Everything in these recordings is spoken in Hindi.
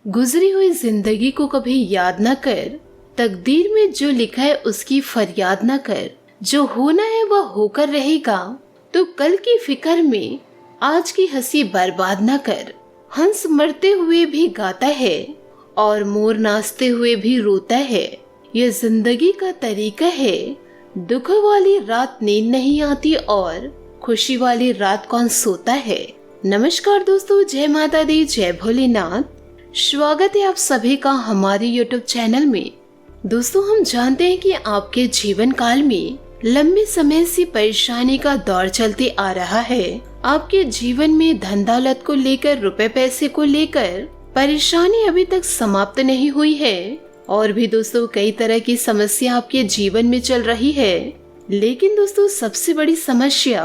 गुजरी हुई जिंदगी को कभी याद न कर, तकदीर में जो लिखा है उसकी फरियाद न कर। जो होना है वह होकर रहेगा, तो कल की फिक्र में आज की हंसी बर्बाद न कर। हंस मरते हुए भी गाता है और मोर नाचते हुए भी रोता है। यह जिंदगी का तरीका है। दुख वाली रात नींद नहीं आती और खुशी वाली रात कौन सोता है। नमस्कार दोस्तों, जय माता दी, जय भोलेनाथ। स्वागत है आप सभी का हमारे YouTube चैनल में। दोस्तों, हम जानते हैं कि आपके जीवन काल में लंबे समय से परेशानी का दौर चलते आ रहा है। आपके जीवन में धन दौलत को लेकर, रुपए पैसे को लेकर परेशानी अभी तक समाप्त नहीं हुई है और भी दोस्तों कई तरह की समस्या आपके जीवन में चल रही है। लेकिन दोस्तों सबसे बड़ी समस्या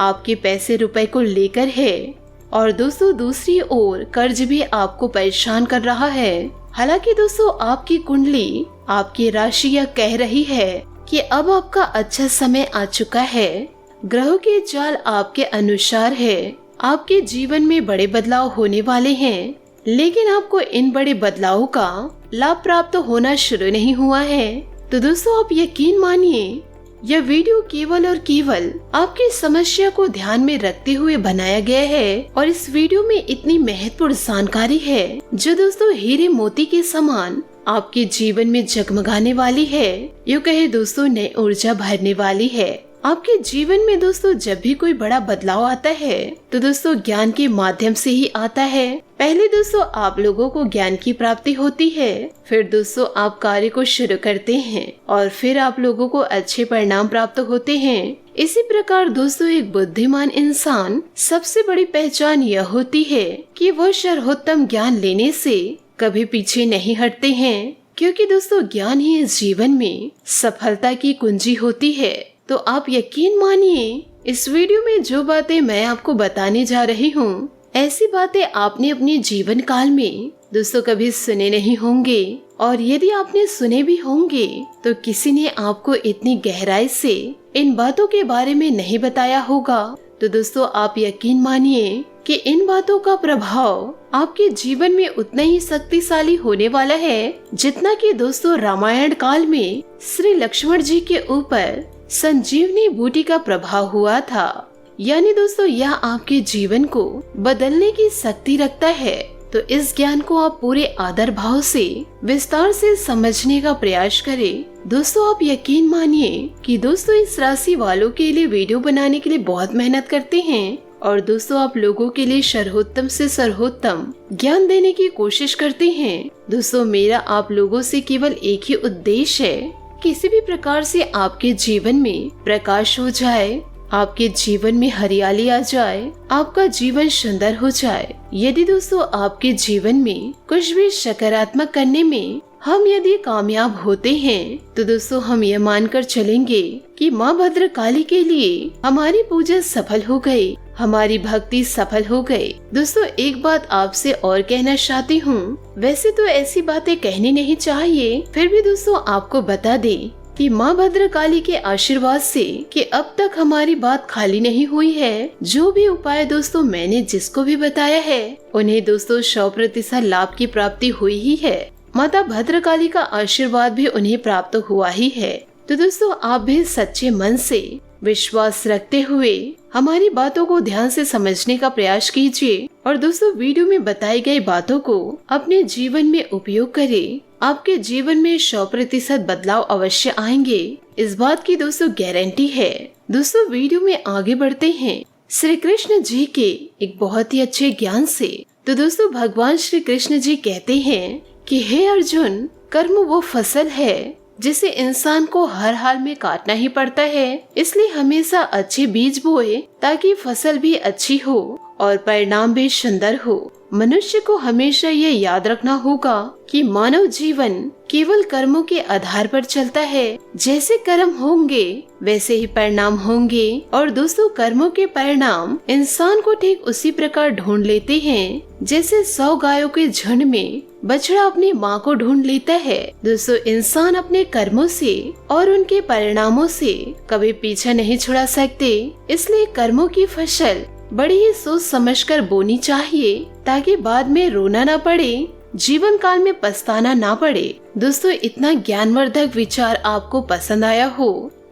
आपके पैसे रुपए को लेकर है और दोस्तों दूसरी ओर कर्ज भी आपको परेशान कर रहा है। हालांकि दोस्तों आपकी कुंडली, आपकी राशि यह कह रही है कि अब आपका अच्छा समय आ चुका है। ग्रहों के चाल आपके अनुसार है। आपके जीवन में बड़े बदलाव होने वाले हैं, लेकिन आपको इन बड़े बदलावों का लाभ प्राप्त होना शुरू नहीं हुआ है। तो दोस्तों आप यकीन मानिए, यह वीडियो केवल और केवल आपकी समस्या को ध्यान में रखते हुए बनाया गया है और इस वीडियो में इतनी महत्वपूर्ण जानकारी है जो दोस्तों हीरे मोती के समान आपके जीवन में जगमगाने वाली है। यूँ कहे दोस्तों नई ऊर्जा भरने वाली है। आपके जीवन में दोस्तों जब भी कोई बड़ा बदलाव आता है तो दोस्तों ज्ञान के माध्यम से ही आता है। पहले दोस्तों आप लोगों को ज्ञान की प्राप्ति होती है, फिर दोस्तों आप कार्य को शुरू करते हैं और फिर आप लोगों को अच्छे परिणाम प्राप्त होते हैं। इसी प्रकार दोस्तों एक बुद्धिमान इंसान सबसे बड़ी पहचान यह होती है कि वह सर्वोत्तम ज्ञान लेने से कभी पीछे नहीं हटते हैं, क्योंकि दोस्तों ज्ञान ही इस जीवन में सफलता की कुंजी होती है। तो आप यकीन मानिए, इस वीडियो में जो बातें मैं आपको बताने जा रही हूँ, ऐसी बातें आपने अपने जीवन काल में दोस्तों कभी सुने नहीं होंगे और यदि आपने सुने भी होंगे तो किसी ने आपको इतनी गहराई से इन बातों के बारे में नहीं बताया होगा। तो दोस्तों आप यकीन मानिए कि इन बातों का प्रभाव आपके जीवन में उतना ही शक्तिशाली होने वाला है जितना कि दोस्तों रामायण काल में श्री लक्ष्मण जी के ऊपर संजीवनी बूटी का प्रभाव हुआ था। यानी दोस्तों यह आपके जीवन को बदलने की शक्ति रखता है। तो इस ज्ञान को आप पूरे आदर भाव से विस्तार से समझने का प्रयास करें। दोस्तों आप यकीन मानिए कि दोस्तों इस राशि वालों के लिए वीडियो बनाने के लिए बहुत मेहनत करते हैं और दोस्तों आप लोगों के लिए सर्वोत्तम से सर्वोत्तम ज्ञान देने की कोशिश करते हैं। दोस्तों मेरा आप लोगों से केवल एक ही उद्देश्य है, किसी भी प्रकार से आपके जीवन में प्रकाश हो जाए, आपके जीवन में हरियाली आ जाए, आपका जीवन सुंदर हो जाए। यदि दोस्तों आपके जीवन में कुछ भी सकारात्मक करने में हम यदि कामयाब होते हैं तो दोस्तों हम यह मानकर चलेंगे कि माँ भद्रकाली के लिए हमारी पूजा सफल हो गई, हमारी भक्ति सफल हो गई। दोस्तों एक बात आपसे और कहना चाहती हूँ, वैसे तो ऐसी बातें कहनी नहीं चाहिए, फिर भी दोस्तों आपको बता दे कि माँ भद्रकाली के आशीर्वाद से कि अब तक हमारी बात खाली नहीं हुई है। जो भी उपाय दोस्तों मैंने जिसको भी बताया है उन्हें दोस्तों 100% लाभ की प्राप्ति हुई ही है। माता भद्रकाली का आशीर्वाद भी उन्हें प्राप्त हुआ ही है। तो दोस्तों आप भी सच्चे मन से विश्वास रखते हुए हमारी बातों को ध्यान से समझने का प्रयास कीजिए और दोस्तों वीडियो में बताई गई बातों को अपने जीवन में उपयोग करें। आपके जीवन में 100% बदलाव अवश्य आएंगे, इस बात की दोस्तों गारंटी है। दोस्तों वीडियो में आगे बढ़ते हैं श्री कृष्ण जी के एक बहुत ही अच्छे ज्ञान से। तो दोस्तों भगवान श्री कृष्ण जी कहते हैं कि हे अर्जुन, कर्म वो फसल है जिसे इंसान को हर हाल में काटना ही पड़ता है, इसलिए हमेशा अच्छे बीज बोए ताकि फसल भी अच्छी हो और परिणाम भी सुंदर हो। मनुष्य को हमेशा ये याद रखना होगा कि मानव जीवन केवल कर्मों के आधार पर चलता है। जैसे कर्म होंगे वैसे ही परिणाम होंगे और दोस्तों कर्मों के परिणाम इंसान को ठीक उसी प्रकार ढूंढ लेते हैं जैसे 100 गायों के झुंड में बछड़ा अपनी माँ को ढूंढ लेता है। दोस्तों इंसान अपने कर्मों से और उनके परिणामों से कभी पीछा नहीं छुड़ा सकते, इसलिए कर्मों की फसल बड़ी ही सोच समझकर बोनी चाहिए ताकि बाद में रोना न पड़े जीवन काल में पछताना ना पड़े। दोस्तों इतना ज्ञानवर्धक विचार आपको पसंद आया हो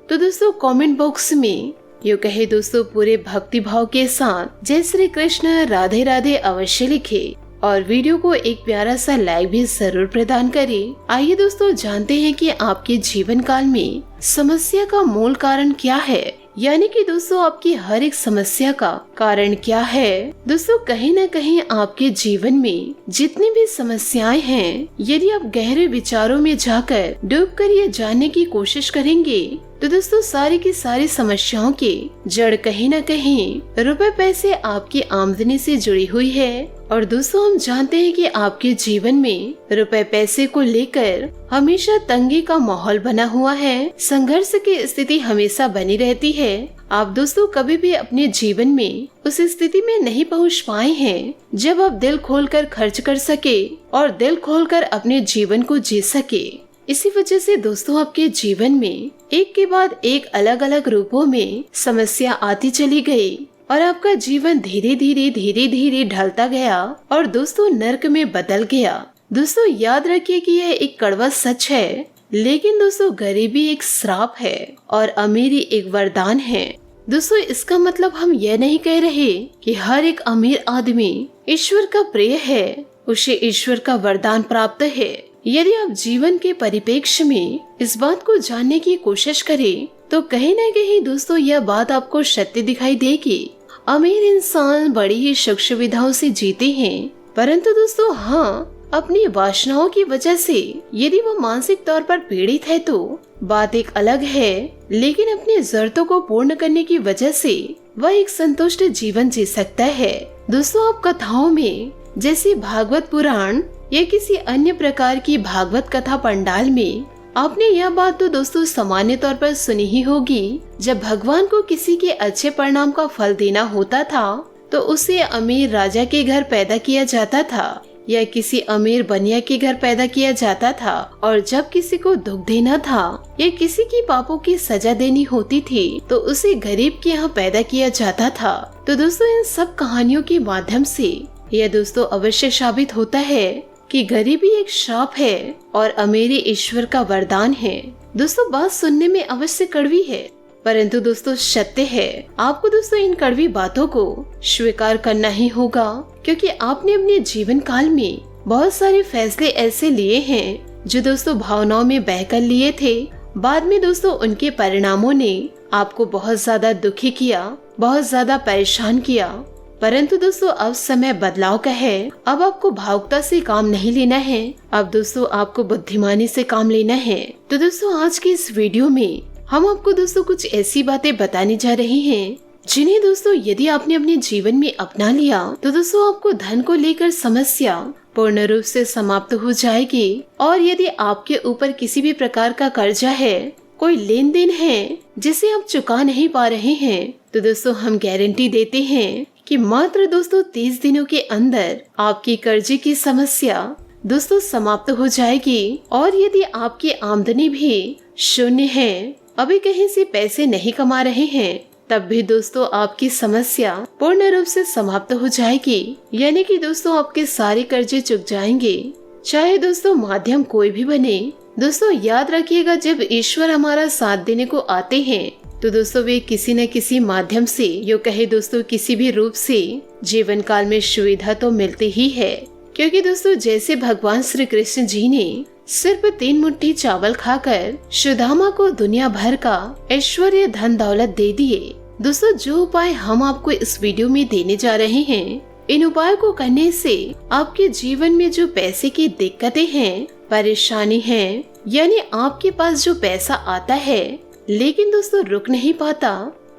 तो दोस्तों कमेंट बॉक्स में यो कहे दोस्तों पूरे भक्ति भाव के साथ जय श्री कृष्ण राधे राधे अवश्य लिखे और वीडियो को एक प्यारा सा लाइक भी जरूर प्रदान करें। आइए दोस्तों जानते हैं कि आपके जीवन काल में समस्या का मूल कारण क्या है, यानी कि दोस्तों आपकी हर एक समस्या का कारण क्या है। दोस्तों कहीं न कहीं आपके जीवन में जितनी भी समस्याएं हैं, यदि आप गहरे विचारों में जाकर डूबकर ये जानने की कोशिश करेंगे तो दोस्तों सारी की सारी समस्याओं के जड़ कहीं न कहीं रुपए पैसे आपकी आमदनी से जुड़ी हुई है। और दोस्तों हम जानते हैं कि आपके जीवन में रुपए पैसे को लेकर हमेशा तंगी का माहौल बना हुआ है, संघर्ष की स्थिति हमेशा बनी रहती है। आप दोस्तों कभी भी अपने जीवन में उस स्थिति में नहीं पहुंच पाए हैं जब आप दिल खोलकर खर्च कर सके और दिल खोलकर अपने जीवन को जी सके। इसी वजह से दोस्तों आपके जीवन में एक के बाद एक अलग अलग रूपों में समस्या आती चली गई और आपका जीवन धीरे धीरे ढलता गया और दोस्तों नर्क में बदल गया। दोस्तों याद रखिए कि यह एक कड़वा सच है, लेकिन दोस्तों गरीबी एक श्राप है और अमीरी एक वरदान है। दोस्तों इसका मतलब हम यह नहीं कह रहे कि हर एक अमीर आदमी ईश्वर का प्रिय है, उसे ईश्वर का वरदान प्राप्त है। यदि आप जीवन के परिप्रेक्ष्य में इस बात को जानने की कोशिश करें तो कहीं न कहीं दोस्तों यह बात आपको सत्य दिखाई देगी। अमीर इंसान बड़ी ही सुख सुविधाओं से जीते हैं, परंतु दोस्तों हाँ अपनी वासनाओं की वजह से यदि वो मानसिक तौर पर पीड़ित है तो बात एक अलग है, लेकिन अपनी जरूरतों को पूर्ण करने की वजह से वह एक संतुष्ट जीवन जी सकता है। दोस्तों आप कथाओं में जैसे भागवत पुराण या किसी अन्य प्रकार की भागवत कथा पंडाल में आपने यह बात तो दोस्तों सामान्य तौर पर सुनी ही होगी, जब भगवान को किसी के अच्छे परिणाम का फल देना होता था तो उसे अमीर राजा के घर पैदा किया जाता था या किसी अमीर बनिया के घर पैदा किया जाता था, और जब किसी को दुख देना था या किसी की पापों की सजा देनी होती थी तो उसे गरीब के यहाँ पैदा किया जाता था। तो दोस्तों इन सब कहानियों के माध्यम से यह दोस्तों अवश्य साबित होता है कि गरीबी एक श्राप है और अमीरी ईश्वर का वरदान है। दोस्तों बात सुनने में अवश्य कड़वी है, परंतु दोस्तों सत्य है। आपको दोस्तों इन कड़वी बातों को स्वीकार करना ही होगा, क्योंकि आपने अपने जीवन काल में बहुत सारे फैसले ऐसे लिए हैं जो दोस्तों भावनाओं में बहकर लिए थे। बाद में दोस्तों उनके परिणामों ने आपको बहुत ज्यादा दुखी किया, बहुत ज्यादा परेशान किया। परंतु दोस्तों अब समय बदलाव का है। अब आपको भावुकता से काम नहीं लेना है, अब दोस्तों आपको बुद्धिमानी से काम लेना है। तो दोस्तों आज के इस वीडियो में हम आपको दोस्तों कुछ ऐसी बातें बताने जा रहे हैं जिन्हें दोस्तों यदि आपने अपने जीवन में अपना लिया तो दोस्तों आपको धन को लेकर समस्या पूर्ण रूप से समाप्त हो जाएगी। और यदि आपके ऊपर किसी भी प्रकार का कर्जा है, कोई लेन देन है जिसे आप चुका नहीं पा रहे हैं, तो दोस्तों हम गारंटी देते हैं कि मात्र दोस्तों 30 दिनों के अंदर आपकी कर्जे की समस्या दोस्तों समाप्त हो जाएगी। और यदि आपकी आमदनी भी शून्य है, अभी कहीं से पैसे नहीं कमा रहे हैं, तब भी दोस्तों आपकी समस्या पूर्ण रूप से समाप्त हो जाएगी। यानी कि दोस्तों आपके सारे कर्जे चुक जाएंगे, चाहे दोस्तों माध्यम कोई भी बने। दोस्तों याद रखिएगा जब ईश्वर हमारा साथ देने को आते हैं तो दोस्तों वे किसी न किसी माध्यम से, यो कहे दोस्तों किसी भी रूप से जीवन काल में सुविधा तो मिलती ही है। क्योंकि दोस्तों जैसे भगवान श्री कृष्ण जी ने सिर्फ 3 मुट्ठी चावल खाकर सुदामा को दुनिया भर का ऐश्वर्य धन दौलत दे दिए। दोस्तों जो उपाय हम आपको इस वीडियो में देने जा रहे हैं, इन उपायों को करने से आपके जीवन में जो पैसे की दिक्कतें हैं, परेशानी है, यानी आपके पास जो पैसा आता है लेकिन दोस्तों रुक नहीं पाता,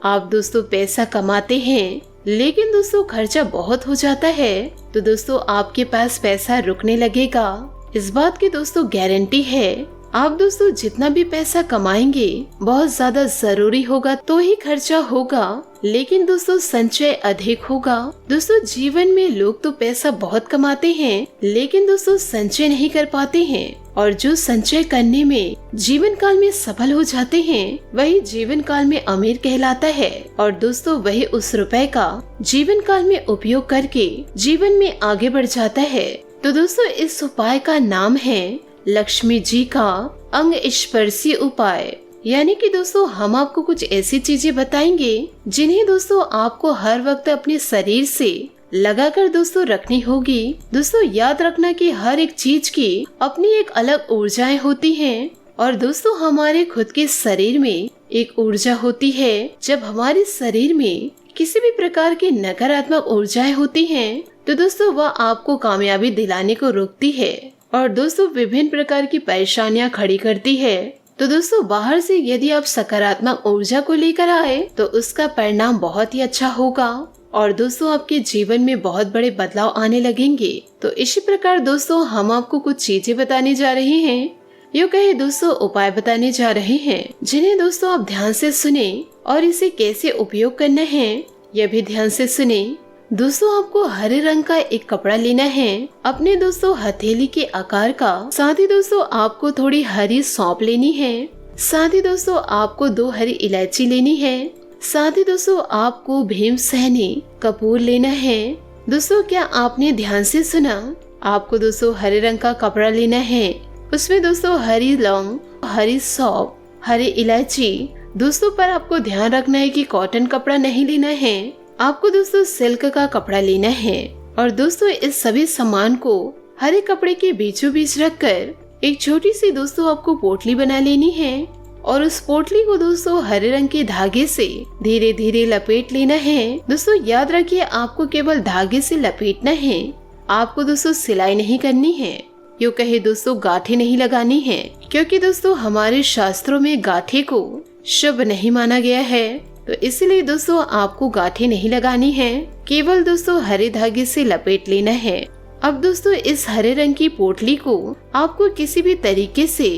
आप दोस्तों पैसा कमाते हैं लेकिन दोस्तों खर्चा बहुत हो जाता है, तो दोस्तों आपके पास पैसा रुकने लगेगा। इस बात की दोस्तों गारंटी है। आप दोस्तों जितना भी पैसा कमाएंगे बहुत ज्यादा जरूरी होगा तो ही खर्चा होगा, लेकिन दोस्तों संचय अधिक होगा। दोस्तों जीवन में लोग तो पैसा बहुत कमाते हैं लेकिन दोस्तों संचय नहीं कर पाते हैं, और जो संचय करने में जीवन काल में सफल हो जाते हैं वही जीवन काल में अमीर कहलाता है। और दोस्तों वही उस रुपए का जीवन काल में उपयोग करके जीवन में आगे बढ़ जाता है। तो दोस्तों इस उपाय का नाम है लक्ष्मी जी का अंग स्पर्शी उपाय। यानी कि दोस्तों हम आपको कुछ ऐसी चीजें बताएंगे जिन्हें दोस्तों आपको हर वक्त अपने शरीर से लगाकर दोस्तों रखनी होगी। दोस्तों याद रखना कि हर एक चीज की अपनी एक अलग ऊर्जाएं होती हैं और दोस्तों हमारे खुद के शरीर में एक ऊर्जा होती है। जब हमारे शरीर में किसी भी प्रकार की नकारात्मक ऊर्जाएं होती हैं तो दोस्तों वह आपको कामयाबी दिलाने को रोकती है और दोस्तों विभिन्न प्रकार की परेशानियां खड़ी करती है। तो दोस्तों बाहर से यदि आप सकारात्मक ऊर्जा को लेकर आए तो उसका परिणाम बहुत ही अच्छा होगा और दोस्तों आपके जीवन में बहुत बड़े बदलाव आने लगेंगे। तो इसी प्रकार दोस्तों हम आपको कुछ चीजें बताने जा रहे हैं, यूँ कहे दोस्तों उपाय बताने जा रहे हैं जिन्हें दोस्तों आप ध्यान से सुने और इसे कैसे उपयोग करना है यह भी ध्यान से सुने। दोस्तों आपको हरे रंग का एक कपड़ा लेना है अपने दोस्तों हथेली के आकार का। साथ ही दोस्तों आपको थोड़ी हरी सौंफ लेनी है। साथ ही दोस्तों आपको 2 हरी इलायची लेनी है। साथ ही दोस्तों आपको भीमसेनी कपूर लेना है। दोस्तों क्या आपने ध्यान से सुना? आपको दोस्तों हरे रंग का कपड़ा लेना है, उसमें दोस्तों हरी लौंग, हरी सौंफ, हरी इलायची। दोस्तों पर आपको ध्यान रखना है कि कॉटन कपड़ा नहीं लेना है, आपको दोस्तों सिल्क का कपड़ा लेना है। और दोस्तों इस सभी सामान को हरे कपड़े के बीचों बीच रखकर एक छोटी सी दोस्तों आपको पोटली बना लेनी है और उस पोटली को दोस्तों हरे रंग के धागे से धीरे धीरे लपेट लेना है। दोस्तों याद रखिए आपको केवल धागे से लपेटना है, आपको दोस्तों सिलाई नहीं करनी है, यूँ कहे दोस्तों गांठें नहीं लगानी है, क्योंकि दोस्तों हमारे शास्त्रों में गांठे को शुभ नहीं माना गया है। तो इसलिए दोस्तों आपको गांठें नहीं लगानी है, केवल दोस्तों हरे धागे से लपेट लेना है। अब दोस्तों इस हरे रंग की पोटली को आपको किसी भी तरीके से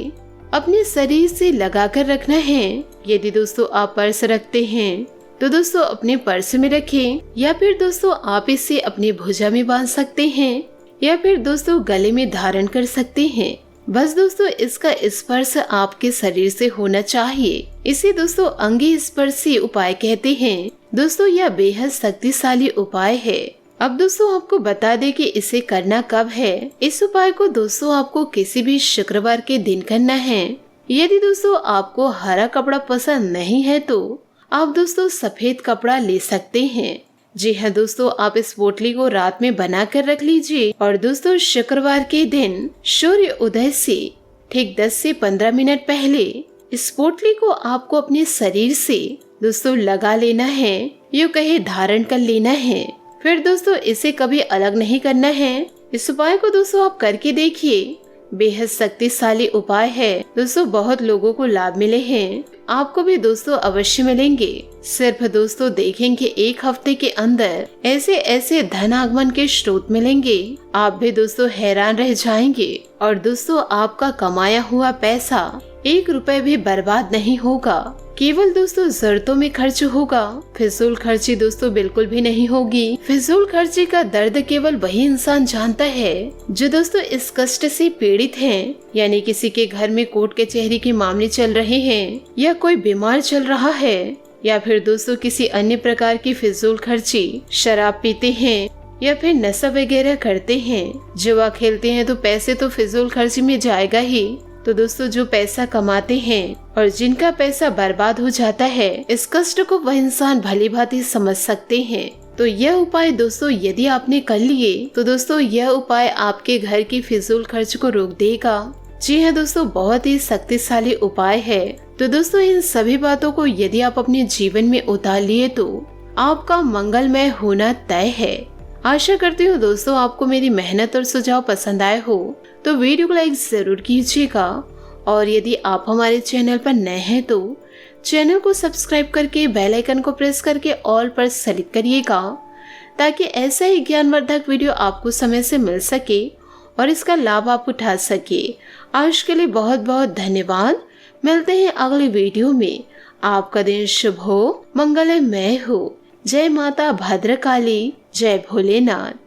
अपने शरीर से लगाकर रखना है। यदि दोस्तों आप पर्स रखते हैं तो दोस्तों अपने पर्स में रखें, या फिर दोस्तों आप इसे अपने भुजा में बांध सकते हैं, या फिर दोस्तों गले में धारण कर सकते हैं। बस दोस्तों इसका स्पर्श आपके शरीर से होना चाहिए। इसे दोस्तों अंगी स्पर्शी उपाय कहते हैं। दोस्तों यह बेहद शक्तिशाली उपाय है। अब दोस्तों आपको बता दें कि इसे करना कब है। इस उपाय को दोस्तों आपको किसी भी शुक्रवार के दिन करना है। यदि दोस्तों आपको हरा कपड़ा पसंद नहीं है तो आप दोस्तों सफेद कपड़ा ले सकते हैं। जी हाँ दोस्तों, आप इस पोटली को रात में बना कर रख लीजिए और दोस्तों शुक्रवार के दिन सूर्य उदय से ठीक 10 से 15 मिनट पहले इस पोटली को आपको अपने शरीर से दोस्तों लगा लेना है, यूँ कहे धारण कर लेना है। फिर दोस्तों इसे कभी अलग नहीं करना है। इस उपाय को दोस्तों आप करके देखिए, बेहद शक्तिशाली उपाय है। दोस्तों बहुत लोगों को लाभ मिले हैं, आपको भी दोस्तों अवश्य मिलेंगे। सिर्फ दोस्तों देखेंगे 1 हफ्ते के अंदर ऐसे ऐसे धन आगमन के स्रोत मिलेंगे, आप भी दोस्तों हैरान रह जाएंगे। और दोस्तों आपका कमाया हुआ पैसा 1 रुपए भी बर्बाद नहीं होगा, केवल दोस्तों जरूरतों में खर्च होगा। फिजूल खर्ची दोस्तों बिल्कुल भी नहीं होगी। फिजूल खर्ची का दर्द केवल वही इंसान जानता है जो दोस्तों इस कष्ट से पीड़ित हैं, यानी किसी के घर में कोर्ट कचहरी के मामले चल रहे हैं, या कोई बीमार चल रहा है, या फिर दोस्तों किसी अन्य प्रकार की फिजूल खर्ची, शराब पीते हैं या फिर नशा वगैरह करते हैं, जुआ खेलते हैं, तो पैसे तो फिजूल खर्ची में जाएगा ही। तो दोस्तों जो पैसा कमाते हैं और जिनका पैसा बर्बाद हो जाता है, इस कष्ट को वह इंसान भली भांति समझ सकते हैं। तो यह उपाय दोस्तों यदि आपने कर लिए तो दोस्तों यह उपाय आपके घर की फिजूल खर्च को रोक देगा। जी हाँ दोस्तों, बहुत ही शक्तिशाली उपाय है। तो दोस्तों इन सभी बातों को यदि आप अपने जीवन में उतार लिए तो आपका मंगलमय होना तय है। आशा करती हूँ दोस्तों आपको मेरी मेहनत और सुझाव पसंद आए हो, तो वीडियो को लाइक जरूर कीजिएगा। और यदि आप हमारे चैनल पर नए हैं तो चैनल को सब्सक्राइब करके बेल आइकन को प्रेस करके ऑल पर सेलेक्ट करिएगा, ताकि ऐसा ही ज्ञानवर्धक वीडियो आपको समय से मिल सके और इसका लाभ आप उठा सके। आज के लिए बहुत बहुत धन्यवाद। मिलते हैं अगले वीडियो में। आपका दिन शुभ हो, मंगलमय हो। जय माता भद्रकाली, जय भोलेनाथ।